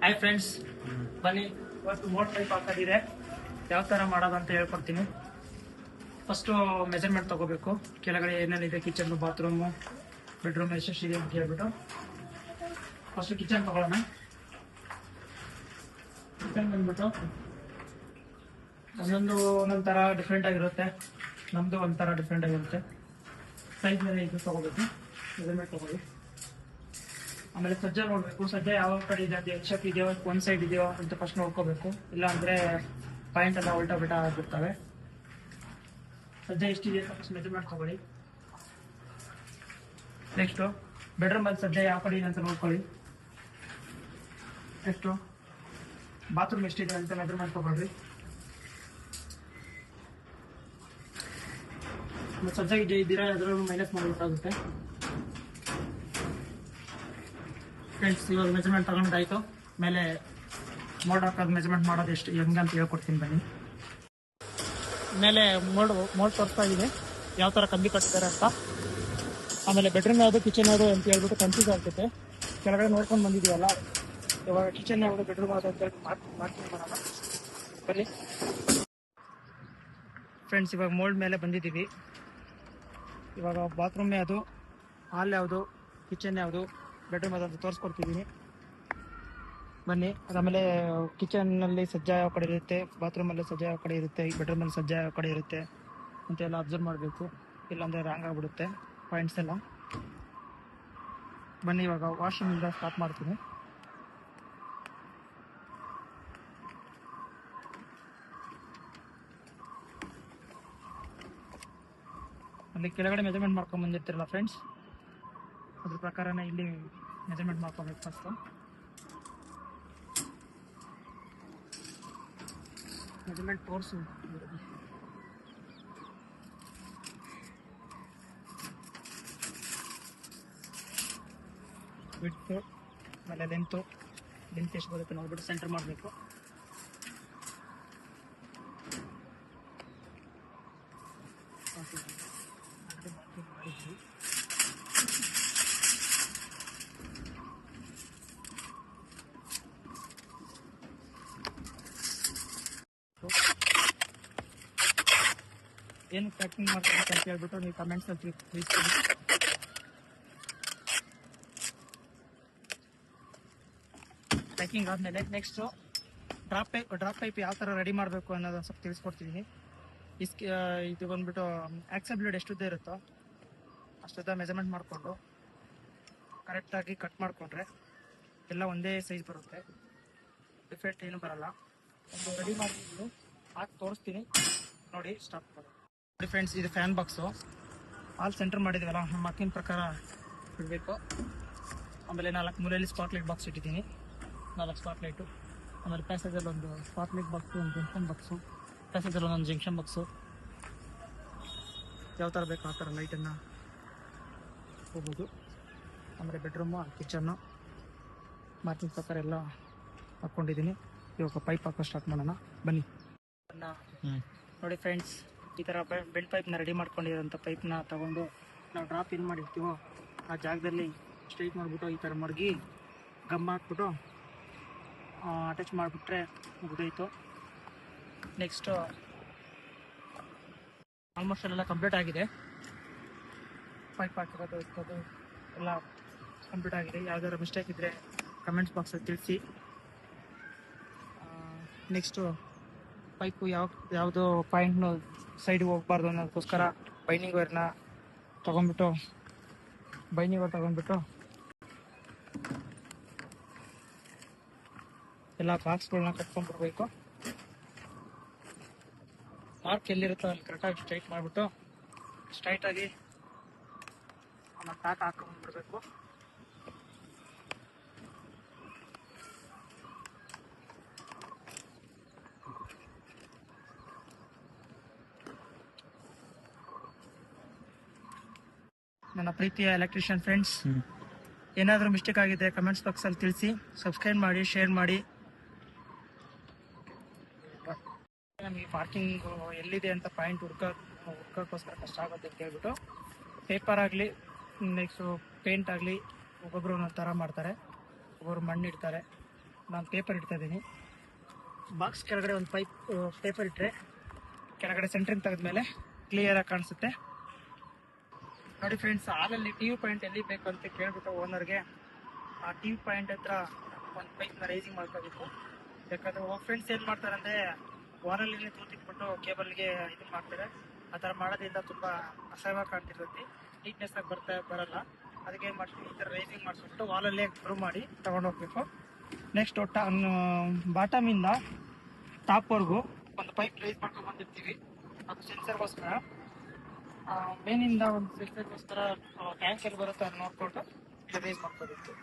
Hi friends, ಬನ್ನಿ ಇವತ್ತು mode pipe ಹಾಕೋದಿದೆ. ಯಾವ ಥರ ಮಾಡೋದು ಅಂತ ಹೇಳ್ಕೊಡ್ತೀನಿ. ಫಸ್ಟು ಮೆಜರ್ಮೆಂಟ್ ತೊಗೋಬೇಕು. ಕೆಳಗಡೆ ಏನೇನಿದೆ, ಕಿಚನ್, ಬಾತ್ರೂಮು, ಬೆಡ್ರೂಮ್ ಎಷ್ಟೆಷ್ಟಿದೆ ಅಂತ ಹೇಳ್ಬಿಟ್ಟು ಫಸ್ಟು ಕಿಚನ್ ತೊಗೊಳ್ಳೋಣ. ಕಿಚನ್ ಬಂದ್ಬಿಟ್ಟು ಒಂದೊಂದು ಥರ ಡಿಫ್ರೆಂಟ್ ಆಗಿರುತ್ತೆ. ನಮ್ಮದು ಒಂಥರ ಡಿಫ್ರೆಂಟ್ ಆಗಿರುತ್ತೆ. ಸೈಜ್ ಮೇಲೆ ಇದು ತೊಗೋಬೇಕು, ಮೆಜರ್ಮೆಂಟ್ ತೊಗೊಳ್ಳಿ. ಆಮೇಲೆ ಸಜ್ಜೆ ನೋಡಬೇಕು. ಸಜ್ಜೆ ಯಾವ ಕಡೆ ಇದೆ ಅಂತ, ಎಲ್ ಶೇಪ್ ಇದೆಯೋ, ಒಂದು ಸೈಡ್ ಇದೆಯೋ ಅಂತ ಫಸ್ಟ್ ನೋಡ್ಕೋಬೇಕು. ಇಲ್ಲ ಅಂದರೆ ಪಾಯಿಂಟ್ ಎಲ್ಲ ಉಲ್ಟಾ ಬಿಟ್ಟ ಆಗಿರ್ತವೆ. ಸಜ್ಜೆ ಎಷ್ಟಿದೆ ಅಂತ ಫಸ್ಟ್ ಮೆಜರ್ಮೆಂಟ್ ತೊಗೊಳ್ಳಿ. ನೆಕ್ಸ್ಟು ಬೆಡ್ರೂಮಲ್ಲಿ ಸಜ್ಜೆ ಯಾವ ಕಡೆ ಇದೆ ಅಂತ ನೋಡ್ಕೊಳ್ಳಿ. ನೆಕ್ಸ್ಟು ಬಾತ್ರೂಮ್ ಎಷ್ಟಿದೆ ಅಂತ ಮೆಜರ್ಮೆಂಟ್ ತೊಗೊಳ್ರಿ. ಸಜ್ಜೆ ಇದ್ದೀರಾ ಅದರಲ್ಲೂ ಮೈನಸ್ ಮಾಡಬೇಕಾಗುತ್ತೆ. ಫ್ರೆಂಡ್ಸ್, ಇವಾಗ ಮೆಜರ್ಮೆಂಟ್ ತಗೊಂಡಾಯ್ತು. ಮೇಲೆ ಮೋಲ್ಡ್ ಹಾಕೋದು ಮೆಜರ್ಮೆಂಟ್ ಮಾಡೋದು ಎಷ್ಟು ಹೆಂಗೆ ಅಂತ ಹೇಳ್ಕೊಡ್ತೀನಿ ಬನ್ನಿ. ಮೇಲೆ ಮೋಲ್ಡ್ ತೋರಿಸ್ತಾ ಇದೆ ಯಾವ ಥರ ಕಂಬಿ ಕಟ್ಟಿದ್ದಾರೆ ಅಂತ. ಆಮೇಲೆ ಬೆಡ್ರೂಮ್ ಯಾವುದು, ಕಿಚನ್ ಯಾವುದು ಅಂತ ಹೇಳ್ಬಿಟ್ಟು ಕನ್ಫ್ಯೂಸ್ ಆಗ್ತೈತೆ. ಕೆಳಗಡೆ ನೋಡ್ಕೊಂಡು ಬಂದಿದ್ದೀವಲ್ಲ, ಇವಾಗ ಕಿಚನ್ ಯಾವುದು, ಬೆಡ್ರೂಮ್ ಯಾವುದು ಅಂತ ಹೇಳಿ ಮಾಡ್ತೀನಿ ಮಾಡೋಣ ಬನ್ನಿ. ಫ್ರೆಂಡ್ಸ್, ಇವಾಗ ಮೋಲ್ಡ್ ಮೇಲೆ ಬಂದಿದ್ದೀವಿ. ಇವಾಗ ಬಾತ್ರೂಮ್ ಯಾವುದು, ಹಾಲ್ ಯಾವುದು, ಕಿಚನ್ ಯಾವುದು, ಬೆಡ್ರೂಮ್ ಯಾವುದು ಅಂತ ತೋರಿಸ್ಕೊಡ್ತಿದ್ದೀನಿ ಬನ್ನಿ. ಅದಾದಮೇಲೆ ಕಿಚನ್ನಲ್ಲಿ ಸಜ್ಜಾ ಯಾವ ಕಡೆ ಇರುತ್ತೆ, ಬಾತ್ರೂಮಲ್ಲಿ ಸಜ್ಜಾ ಯಾವ ಕಡೆ ಇರುತ್ತೆ, ಬೆಡ್ರೂಮಲ್ಲಿ ಸಜ್ಜಾ ಯಾವ ಕಡೆ ಇರುತ್ತೆ ಅಂತೆಲ್ಲ ಅಬ್ಸರ್ವ್ ಮಾಡಬೇಕು. ಇಲ್ಲಾಂದರೆ ರಾಂಗ್ ಆಗಿಬಿಡುತ್ತೆ ಪಾಯಿಂಟ್ಸ್ ಎಲ್ಲ. ಬನ್ನಿ, ಇವಾಗ ವಾಶ್ರೂಮಿಂದ ಸ್ಟಾರ್ಟ್ ಮಾಡ್ತೀನಿ. ಅಲ್ಲಿ ಕೆಳಗಡೆ ಮೆಜರ್ಮೆಂಟ್ ಮಾಡ್ಕೊಂಡು ಬಂದಿರ್ತಿರಲ್ಲ ಫ್ರೆಂಡ್ಸ್, ಅದ್ರ ಪ್ರಕಾರನೇ ಇಲ್ಲಿ ಮೆಜರ್ಮೆಂಟ್ ಮಾಡ್ಕೋಬೇಕು. ಫಸ್ಟು ಮೆಜರ್ಮೆಂಟ್ ತೋರಿಸು. ವಿಡ್ತು ಆಮೇಲೆ ಲೆಂತ್ ಎಷ್ಟು ಬರುತ್ತೆ ನೋಡ್ಬಿಟ್ಟು ಸೆಂಟರ್ ಮಾಡಬೇಕು. ಏನು ಪ್ಯಾಕಿಂಗ್ ಮಾಡ್ಬೇಕು ಅಂತ ಹೇಳ್ಬಿಟ್ಟು ನೀವು ಕಮೆಂಟ್ಸಲ್ಲಿ ತಿಳಿಸ್ತೀವಿ. ಪ್ಯಾಕಿಂಗ್ ಆದಮೇಲೆ ನೆಕ್ಸ್ಟು ಡ್ರಾಪ್ ಪೈಪ್ ಯಾವ ಥರ ರೆಡಿ ಮಾಡಬೇಕು ಅನ್ನೋದನ್ನು ಸ್ವಲ್ಪ ತಿಳಿಸ್ಕೊಡ್ತಿದ್ದೀನಿ. ಇದು ಬಂದ್ಬಿಟ್ಟು ಆಕ್ಸಲ್ ಬ್ಲೇಡ್ ಎಷ್ಟುದ್ದ ಇರುತ್ತೋ ಅಷ್ಟುದ್ದ ಮೆಜರ್ಮೆಂಟ್ ಮಾಡಿಕೊಂಡು ಕರೆಕ್ಟಾಗಿ ಕಟ್ ಮಾಡಿಕೊಂಡ್ರೆ ಎಲ್ಲ ಒಂದೇ ಸೈಜ್ ಬರುತ್ತೆ. ಡಿಫೆಕ್ಟ್ ಏನು ಬರಲ್ಲ. ಒಂದು ರೆಡಿ ಮಾಡಿದ್ದು ಹಾಕಿ ತೋರಿಸ್ತೀನಿ ನೋಡಿ. ಸ್ಟಾಪ್ ಮಾಡಿ ಫ್ರೆಂಡ್ಸ್. ಇದು ಫ್ಯಾನ್ ಬಾಕ್ಸು ಆಲ್ ಸೆಂಟರ್ ಮಾಡಿದ್ವಲ್ಲ, ನಮ್ಮ ಮಾರ್ಕಿನ ಪ್ರಕಾರ ಬಿಡಬೇಕು. ಆಮೇಲೆ 4 ಮೂಲೆಯಲ್ಲಿ ಸ್ಪಾಟ್ಲೈಟ್ ಬಾಕ್ಸ್ ಇಟ್ಟಿದ್ದೀನಿ, 4 ಸ್ಪಾಟ್ಲೈಟು. ಆಮೇಲೆ ಪ್ಯಾಸೇಜಲ್ಲಿ ಒಂದು ಸ್ಪಾಟ್ಲೈಟ್ ಬಾಕ್ಸು, ಒಂದು ಜಂಕ್ಷನ್ ಬಾಕ್ಸು, ಪ್ಯಾಸೇಜಲ್ಲಿ ಒಂದೊಂದು ಜಂಕ್ಷನ್ ಬಾಕ್ಸು. ಯಾವ ಥರ ಬೇಕು ಆ ಥರ ಲೈಟನ್ನು ಹೋಗ್ಬೋದು. ಆಮೇಲೆ ಬೆಡ್ರೂಮು, ಕಿಚನ್ನು ಮಾರ್ಕಿನ ಪ್ರಕಾರ ಎಲ್ಲ ಹಾಕ್ಕೊಂಡಿದ್ದೀನಿ. ಇವಾಗ ಪೈಪ್ ಹಾಕೋ ಸ್ಟಾರ್ಟ್ ಮಾಡೋಣ ಬನ್ನಿ. ನೋಡಿ ಫ್ರೆಂಡ್ಸ್, ಈ ಥರ ಬೆಡ್ ಪೈಪ್ನ ರೆಡಿ ಮಾಡ್ಕೊಂಡಿರೋಂಥ ಪೈಪ್ನ ತಗೊಂಡು ನಾವು ಡ್ರಾಪ್ ಏನು ಮಾಡಿರ್ತೀವೋ ಆ ಜಾಗದಲ್ಲಿ ಸ್ಟ್ರೈಟ್ ಮಾಡಿಬಿಟ್ಟು ಈ ಥರ ಮಡಗಿ ಗಮ್ ಹಾಕ್ಬಿಟ್ಟು ಅಟ್ಯಾಚ್ ಮಾಡಿಬಿಟ್ರೆ ಮುಗಿದೋಯ್ತು. ನೆಕ್ಸ್ಟು ಆಲ್ಮೋಸ್ಟ್ ಎಲ್ಲ ಕಂಪ್ಲೀಟ್ ಆಗಿದೆ. ಪೈಪ್ ಹಾಕಿರೋದು ಇರ್ತದೆ ಎಲ್ಲ ಕಂಪ್ಲೀಟ್ ಆಗಿದೆ. ಯಾವ್ದಾದ್ರು ಮಿಸ್ಟೇಕ್ ಇದ್ದರೆ ಕಮೆಂಟ್ಸ್ ಬಾಕ್ಸಲ್ಲಿ ತಿಳಿಸಿ. ನೆಕ್ಸ್ಟು ಪೈಪು ಯಾವುದು ಪಾಯಿಂಟ್ನು ಸೈಡಿಗೆ ಹೋಗ್ಬಾರ್ದು ಅನ್ನೋದಕ್ಕೋಸ್ಕರ ಬೈಂಡಿಂಗ್ ವೈರ್ನ ತೊಗೊಂಡ್ಬಿಟ್ಟು ಎಲ್ಲ ಬಾಕ್ಸ್ಗಳನ್ನ ಕಟ್ಕೊಂಡ್ಬಿಡ್ಬೇಕು. ಮಾರ್ಕ್ ಎಲ್ಲಿರುತ್ತೋ ಅಲ್ಲಿ ಕರೆಕ್ಟಾಗಿ ಸ್ಟ್ರೈಟ್ ಮಾಡಿಬಿಟ್ಟು ಸ್ಟ್ರೈಟಾಗಿ ಆಮೇಲೆ ಪ್ಯಾಕ್ ಹಾಕೊಂಡ್ಬಿಡ್ಬೇಕು. ನನ್ನ ಪ್ರೀತಿಯ ಎಲೆಕ್ಟ್ರಿಷಿಯನ್ ಫ್ರೆಂಡ್ಸ್, ಏನಾದರೂ ಮಿಸ್ಟೇಕ್ ಆಗಿದೆ ಕಮೆಂಟ್ಸ್ ಬಾಕ್ಸಲ್ಲಿ ತಿಳಿಸಿ. ಸಬ್ಸ್ಕ್ರೈಬ್ ಮಾಡಿ, ಶೇರ್ ಮಾಡಿ. ನಮಗೆ ಪಾರ್ಕಿಂಗ್ ಎಲ್ಲಿದೆ ಅಂತ ಪಾಯಿಂಟ್ ಹುಡ್ಕೋಕ್ಕೋಸ್ಕರ ಕಷ್ಟ ಆಗುತ್ತೆ ಅಂತ ಹೇಳ್ಬಿಟ್ಟು ಪೇಪರ್ ಆಗಲಿ, ನೆಕ್ಸ್ಟು ಪೇಂಟ್ ಆಗಲಿ, ಒಬ್ಬೊಬ್ಬರು ಒಂದೊಂದು ಥರ ಮಾಡ್ತಾರೆ. ಒಬ್ಬರು ಮಣ್ಣು ಇಡ್ತಾರೆ, ನಾನು ಪೇಪರ್ ಇಡ್ತಾ ಇದ್ದೀನಿ. ಬಾಕ್ಸ್ ಕೆಳಗಡೆ ಒಂದು ಪೇಪರ್ ಇಟ್ಟರೆ ಕೆಳಗಡೆ ಸೆಂಟ್ರಿಂಗ್ ತೆಗೆದ್ಮೇಲೆ ಕ್ಲಿಯರಾಗಿ ಕಾಣಿಸುತ್ತೆ. ನೋಡಿ ಫ್ರೆಂಡ್ಸ್, ಹಾಲಲ್ಲಿ ಟಿವಿ ಪಾಯಿಂಟ್ ಎಲ್ಲಿ ಬೇಕು ಅಂತ ಕೇಳ್ಬಿಟ್ಟು ಓನರ್ಗೆ ಆ ಟಿವಿ ಪಾಯಿಂಟ್ ಹತ್ರ ಒಂದು ಪೈಪ್ನ ರೈಸಿಂಗ್ ಮಾಡ್ಕೋಬೇಕು. ಯಾಕಂದರೆ ಫ್ರೆಂಡ್ಸ್ ಏನು ಮಾಡ್ತಾರೆ ಅಂದರೆ ವಾರಲ್ಲಿ ತೂತಿಟ್ಬಿಟ್ಟು ಕೇಬಲ್ಗೆ ಇದು ಮಾಡ್ತಾರೆ. ಆ ಥರ ಮಾಡೋದ್ರಿಂದ ತುಂಬ ಅಸಹ್ಯವಾಗಿ ಕಾಣ್ತಿರ್ತೈತಿ, ನೀಟ್ನೆಸ್ ಆಗಿ ಬರಲ್ಲ. ಅದಕ್ಕೆ ಏನು ಮಾಡ್ತೀವಿ, ಈ ಥರ ರೈಸಿಂಗ್ ಮಾಡಿಸ್ಬಿಟ್ಟು ವಾಲಲ್ಲೇ ಗ್ರೂ ಮಾಡಿ ತೊಗೊಂಡು ಹೋಗ್ಬೇಕು. ನೆಕ್ಸ್ಟ್ ಬಾಟಮಿಂದ ಟಾಪ್ವರೆಗೂ ಒಂದು ಪೈಪ್ ರೈಸ್ ಮಾಡ್ಕೊಂಡು ಬಂದಿರ್ತೀವಿ. ಅದು ಸೆನ್ಸರ್ಗೋಸ್ಕರ, ಮೇನಿಂದ ಒಂದು ಸೆನ್ಸರ್ಗೋಸ್ಕರ ಟ್ಯಾಂಕಲ್ಲಿ ಬರುತ್ತೆ, ಅದು ನೋಡ್ಕೊಂಡು ರೈಸ್ ಮಾಡ್ಕೋಬೇಕು.